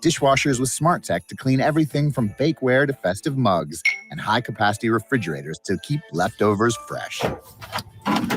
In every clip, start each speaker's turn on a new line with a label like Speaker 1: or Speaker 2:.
Speaker 1: Dishwashers with smart tech to clean everything from bakeware to festive mugs, and high-capacity refrigerators to keep leftovers fresh.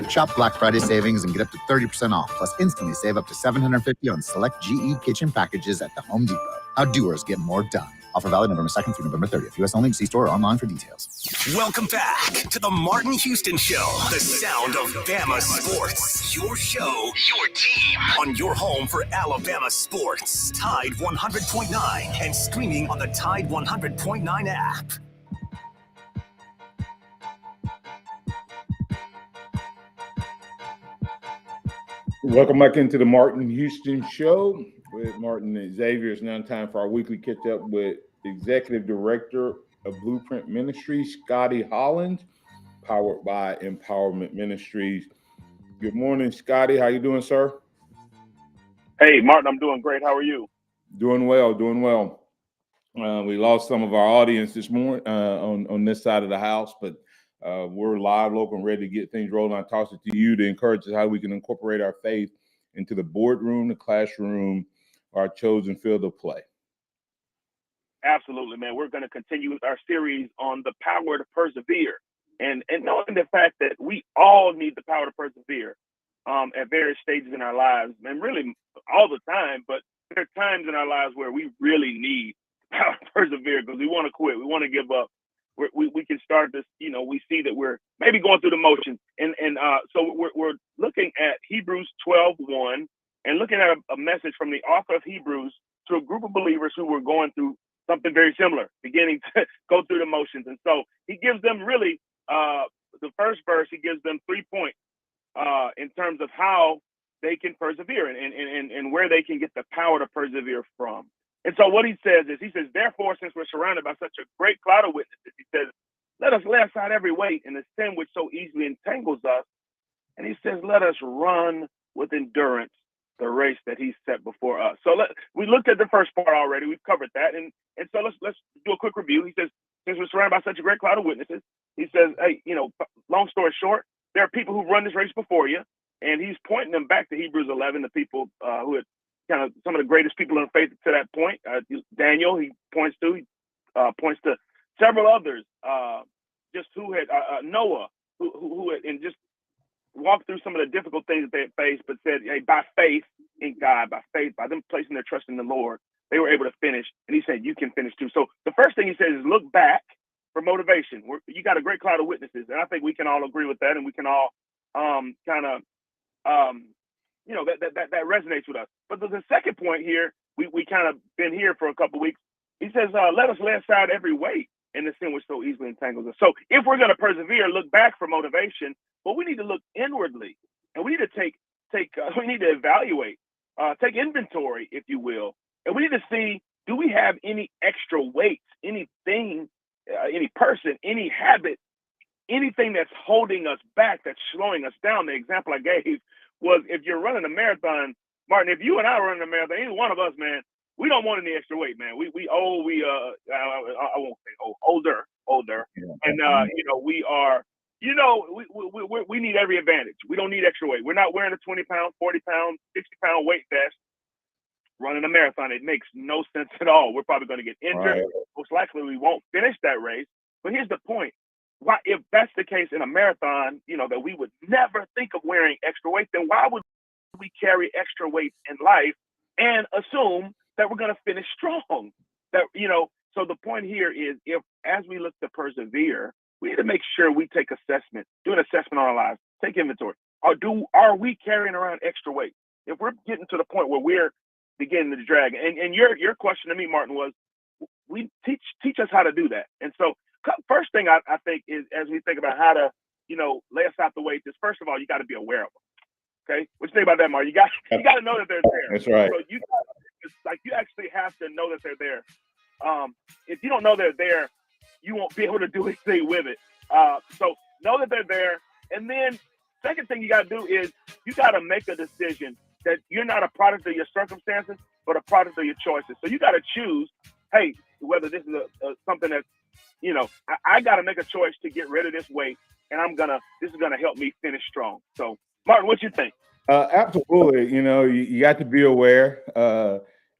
Speaker 1: Shop Black Friday savings and get up to 30% off, plus instantly save up to $750 on select GE kitchen packages at the Home Depot. How doers get more done. Offer valid November 2nd through November 30th. U.S. only. See store or online for details.
Speaker 2: Welcome back to the Martin Houston Show, the sound of Bama sports. Your show, your team, on your home for Alabama sports. Tide 100.9 and streaming on the Tide 100.9 app.
Speaker 3: Welcome back into the Martin Houston Show with Martin and Xavier. It's now time for our weekly catch-up with Executive Director of Blueprint Ministries, Scotty Holland, powered by Empowerment Ministries. Good morning, Scotty. How you doing, sir?
Speaker 4: Hey, Martin, I'm doing great. How are you?
Speaker 3: Doing well, doing well. We lost some of our audience this morning on this side of the house, but we're live, local, and ready to get things rolling. I toss it to you to encourage us how we can incorporate our faith into the boardroom, the classroom, our chosen field of play.
Speaker 4: Absolutely, man. We're going to continue with our series on the power to persevere, and knowing the fact that we all need the power to persevere at various stages in our lives, and really all the time. But there are times in our lives where we really need the power to persevere because we want to quit, we want to give up. We can start this, we see that we're maybe going through the motions. And so we're looking at Hebrews 12:1 and looking at a message from the author of Hebrews to a group of believers who were going through something very similar, beginning to go through the motions. And so he gives them really, the first verse, he gives them 3 points in terms of how they can persevere and where they can get the power to persevere from. And so what he says is, therefore, since we're surrounded by such a great cloud of witnesses, he says, let us lay aside every weight and the sin which so easily entangles us. And he says, let us run with endurance the race that he set before us. So we looked at the first part already. We've covered that. And so let's do a quick review. He says, since we're surrounded by such a great cloud of witnesses, he says, hey, long story short, there are people who run this race before you. And he's pointing them back to Hebrews 11, the people who had kind of some of the greatest people in faith to that point. Daniel, he points to several others, just who had Noah, who had and just walked through some of the difficult things that they had faced, but said, hey, by faith in God, by them placing their trust in the Lord, they were able to finish. And he said, you can finish too. So the first thing he says is look back for motivation. You got a great cloud of witnesses, and I think we can all agree with that, and we can all that resonates with us. But the second point here, we kind of been here for a couple of weeks. He says, let us lay aside every weight and the sin which so easily entangles us. So if we're going to persevere, look back for motivation, but we need to look inwardly, and we need to we need to evaluate, take inventory, if you will, and we need to see, do we have any extra weight, anything, any person, any habit, anything that's holding us back, that's slowing us down? The example I gave was, if you're running a marathon, Martin, if you and I are running a marathon, any one of us, man, we don't want any extra weight, man. I won't say older, yeah. And we are, we need every advantage. We don't need extra weight. We're not wearing a 20-pound, 40-pound, 60-pound weight vest running a marathon. It makes no sense at all. We're probably going to get injured. Right. Most likely, we won't finish that race. But here's the point. Why, if that's the case in a marathon, that we would never think of wearing extra weight, then why would we carry extra weight in life and assume that we're going to finish strong? That, so the point here is, if as we look to persevere, we need to make sure we take assessment, do an assessment on our lives, take inventory. Are we carrying around extra weight? If we're getting to the point where we're beginning to drag, and your question to me, Martin, was, we teach us how to do that. And so first thing I think is, as we think about how to, lay aside the weight, is first of all, you got to be aware of them. Okay, what you think about that, Mark? You got to know that they're there.
Speaker 3: That's right.
Speaker 4: So you actually have to know that they're there. If you don't know they're there, you won't be able to do anything with it. So know that they're there, and then second thing you got to do is you got to make a decision that you're not a product of your circumstances, but a product of your choices. So you got to choose, hey, whether this is something that, I got to make a choice to get rid of this weight, and this is gonna help me finish strong. So, Martin, what you think?
Speaker 3: Absolutely. You got to be aware.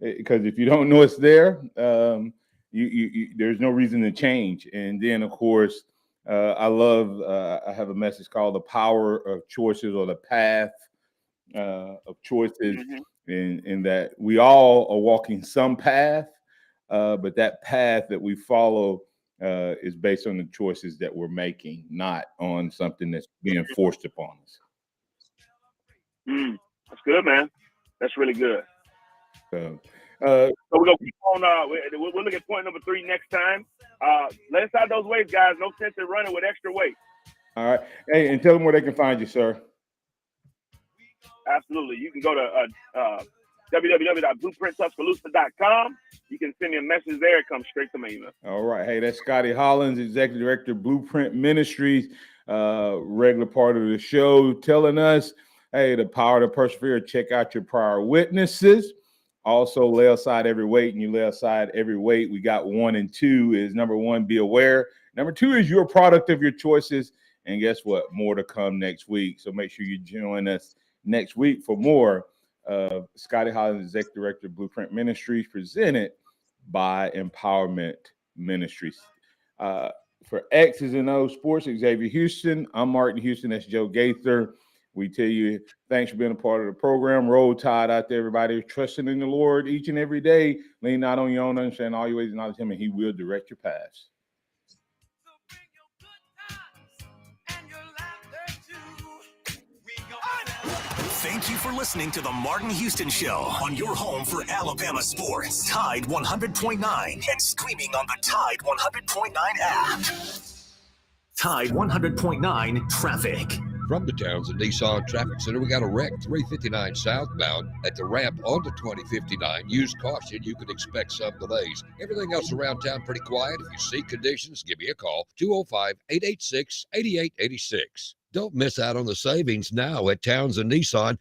Speaker 3: because if you don't know it's there, there's no reason to change. And then, of course, I have a message called The Power of Choices, or the Path of Choices, in that we all are walking some path, but that path that we follow is based on the choices that we're making, not on something that's being forced upon us.
Speaker 4: That's good, man. That's really good.
Speaker 3: So
Speaker 4: we're going to keep on. We'll look at point number 3 next time. Let us out those weights, guys. No sense in running with extra weight.
Speaker 3: All right. Hey, and tell them where they can find you, sir.
Speaker 4: Absolutely. You can go to www.blueprinttuscaloosa.com. You can send me a message there. It comes straight to my email.
Speaker 3: All right. Hey, that's Scotty Hollins, Executive Director, Blueprint Ministries, regular part of the show, telling us, hey, the power to persevere. Check out your prior witnesses. Also, lay aside every weight, and you lay aside every weight. We got 1 and 2 is number 1, be aware. Number 2 is you're a product of your choices. And guess what? More to come next week. So make sure you join us next week for more of Scotty Hollins, Executive Director, Blueprint Ministries, presented by Empowerment Ministries. For X's and O's Sports, Xavier Houston, I'm Martin Houston. That's Joe Gaither. We tell you, thanks for being a part of the program. Roll Tide out there, everybody. Trusting in the Lord each and every day. Lean not on your own understanding, all your ways acknowledge Him, and He will direct your paths.
Speaker 2: Thank you for listening to the Martin Houston Show on your home for Alabama sports. Tide 100.9 and streaming on the Tide 100.9 app. Tide 100.9 traffic.
Speaker 5: From the Townsend Nissan Traffic Center, we got a wreck 359 southbound at the ramp onto 2059. Use caution. You could expect some delays. Everything else around town pretty quiet. If you see conditions, give me a call, 205-886-8886. Don't miss out on the savings now at Townsend Nissan.